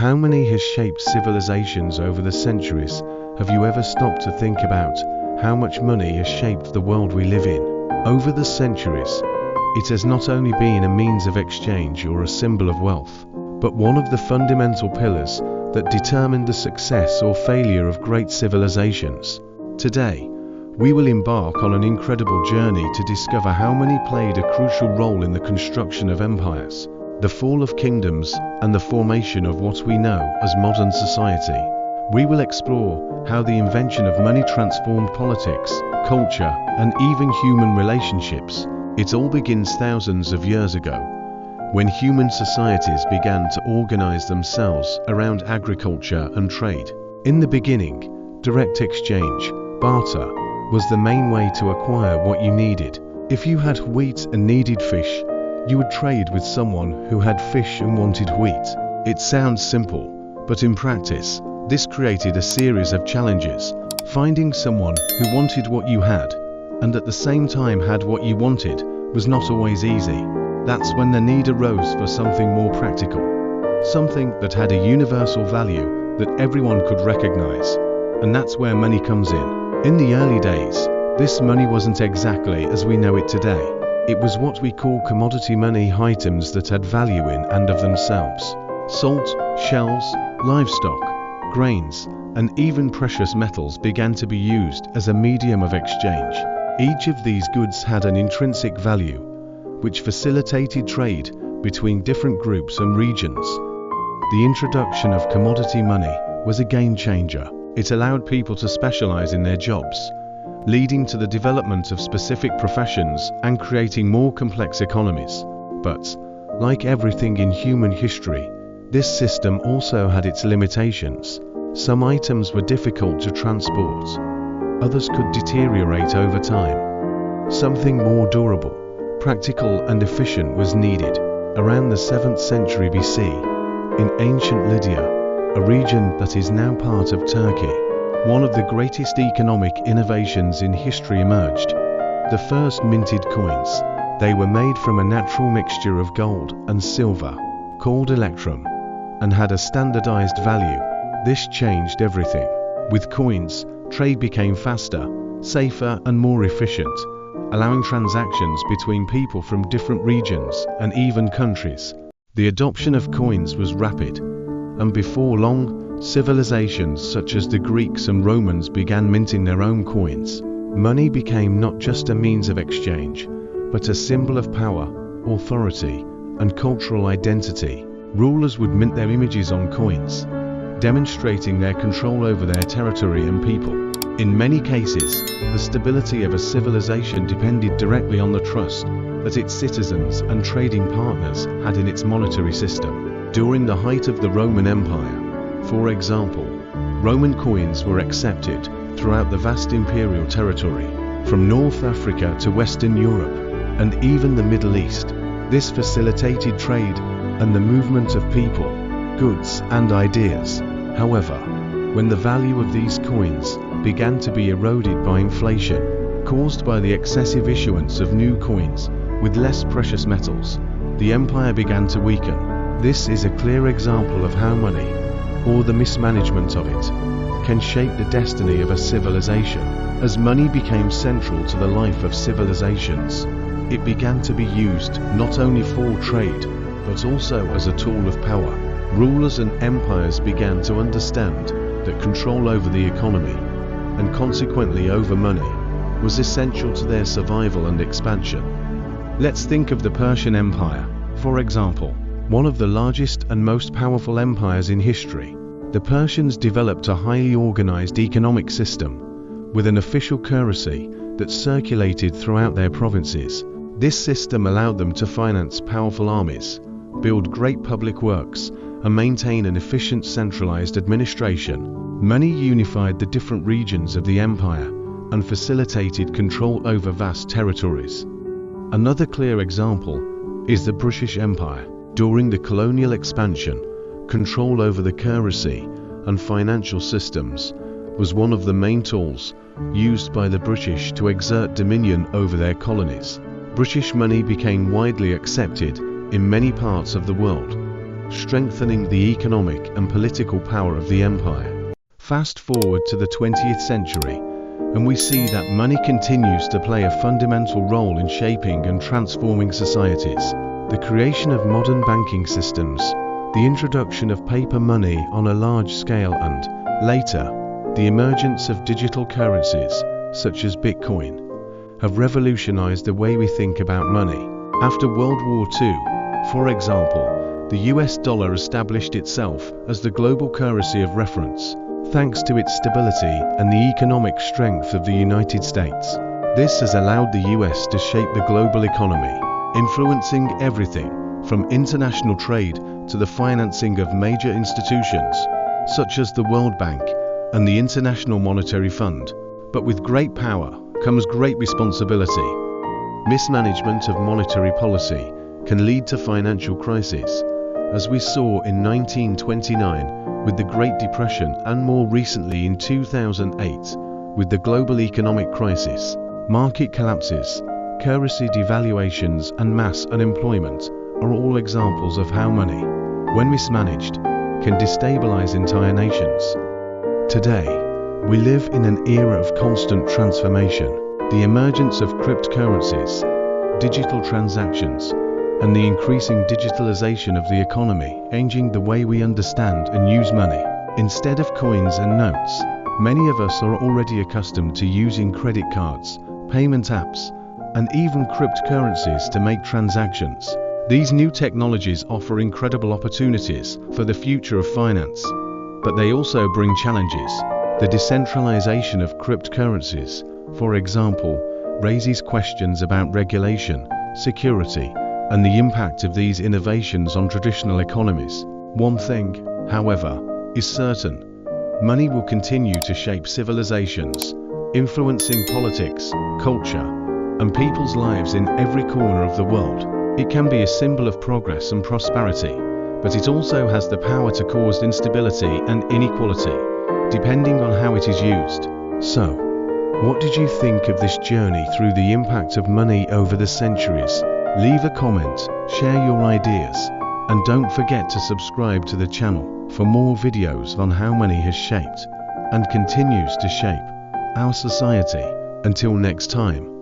How money has shaped civilizations over the centuries? Have you ever stopped to think about how much money has shaped the world we live in? Over the centuries, it has not only been a means of exchange or a symbol of wealth, but one of the fundamental pillars that determined the success or failure of great civilizations. Today, we will embark on an incredible journey to discover how money played a crucial role in the construction of empires, the fall of kingdoms, and the formation of what we know as modern society. We will explore how the invention of money transformed politics, culture, and even human relationships. It all begins thousands of years ago, when human societies began to organize themselves around agriculture and trade. In the beginning, direct exchange, barter, was the main way to acquire what you needed. If you had wheat and needed fish, you would trade with someone who had fish and wanted wheat. It sounds simple, but in practice, this created a series of challenges. Finding someone who wanted what you had, and at the same time had what you wanted, was not always easy. That's when the need arose for something more practical, something that had a universal value that everyone could recognize, and that's where money comes in. In the early days, this money wasn't exactly as we know it today. It was what we call commodity money, items that had value in and of themselves. Salt, shells, livestock, grains, and even precious metals began to be used as a medium of exchange. Each of these goods had an intrinsic value, which facilitated trade between different groups and regions. The introduction of commodity money was a game changer. It allowed people to specialize in their jobs, leading to the development of specific professions and creating more complex economies. But, like everything in human history, this system also had its limitations. Some items were difficult to transport. Others could deteriorate over time. Something more durable, practical and efficient was needed. Around the 7th century BC, in ancient Lydia, a region that is now part of Turkey, one of the greatest economic innovations in history emerged. The first minted coins. They were made from a natural mixture of gold and silver, called electrum, and had a standardized value. This changed everything. With coins, trade became faster, safer, and more efficient, allowing transactions between people from different regions and even countries. The adoption of coins was rapid, and before long, civilizations such as the Greeks and Romans began minting their own coins. Money became not just a means of exchange, but a symbol of power, authority, and cultural identity. Rulers would mint their images on coins, demonstrating their control over their territory and people. In many cases, the stability of a civilization depended directly on the trust that its citizens and trading partners had in its monetary system. During the height of the Roman Empire, for example, Roman coins were accepted throughout the vast imperial territory, from North Africa to Western Europe, and even the Middle East. This facilitated trade and the movement of people, goods, and ideas. However, when the value of these coins began to be eroded by inflation, caused by the excessive issuance of new coins with less precious metals, the empire began to weaken. This is a clear example of how money, or the mismanagement of it, can shape the destiny of a civilization. As money became central to the life of civilizations, it began to be used not only for trade, but also as a tool of power. Rulers and empires began to understand that control over the economy, and consequently over money, was essential to their survival and expansion. Let's think of the Persian Empire, for example, one of the largest and most powerful empires in history. The Persians developed a highly organized economic system, with an official currency that circulated throughout their provinces. This system allowed them to finance powerful armies, build great public works, and maintain an efficient centralized administration. Money unified the different regions of the empire and facilitated control over vast territories. Another clear example is the British Empire. During the colonial expansion, control over the currency and financial systems was one of the main tools used by the British to exert dominion over their colonies. British money became widely accepted in many parts of the world, strengthening the economic and political power of the empire. Fast forward to the 20th century, and we see that money continues to play a fundamental role in shaping and transforming societies. The creation of modern banking systems, the introduction of paper money on a large scale, and, later, the emergence of digital currencies, such as Bitcoin, have revolutionized the way we think about money. After World War II, for example, the US dollar established itself as the global currency of reference, thanks to its stability and the economic strength of the United States. This has allowed the US to shape the global economy, influencing everything from international trade to the financing of major institutions, such as the World Bank and the International Monetary Fund. But with great power comes great responsibility. Mismanagement of monetary policy can lead to financial crises, as we saw in 1929 with the Great Depression and more recently in 2008 with the global economic crisis. Market collapses, currency devaluations and mass unemployment are all examples of how money, when mismanaged, can destabilize entire nations. Today, we live in an era of constant transformation. The emergence of cryptocurrencies, digital transactions, and the increasing digitalization of the economy changing the way we understand and use money. Instead of coins and notes, many of us are already accustomed to using credit cards, payment apps, and even cryptocurrencies to make transactions. These new technologies offer incredible opportunities for the future of finance, but they also bring challenges. The decentralization of cryptocurrencies, for example, raises questions about regulation, security, and the impact of these innovations on traditional economies. One thing, however, is certain: money will continue to shape civilizations, influencing politics, culture, and people's lives in every corner of the world. It can be a symbol of progress and prosperity, but it also has the power to cause instability and inequality, depending on how it is used. So, what did you think of this journey through the impact of money over the centuries? Leave a comment, share your ideas, and don't forget to subscribe to the channel for more videos on how money has shaped and continues to shape our society. Until next time.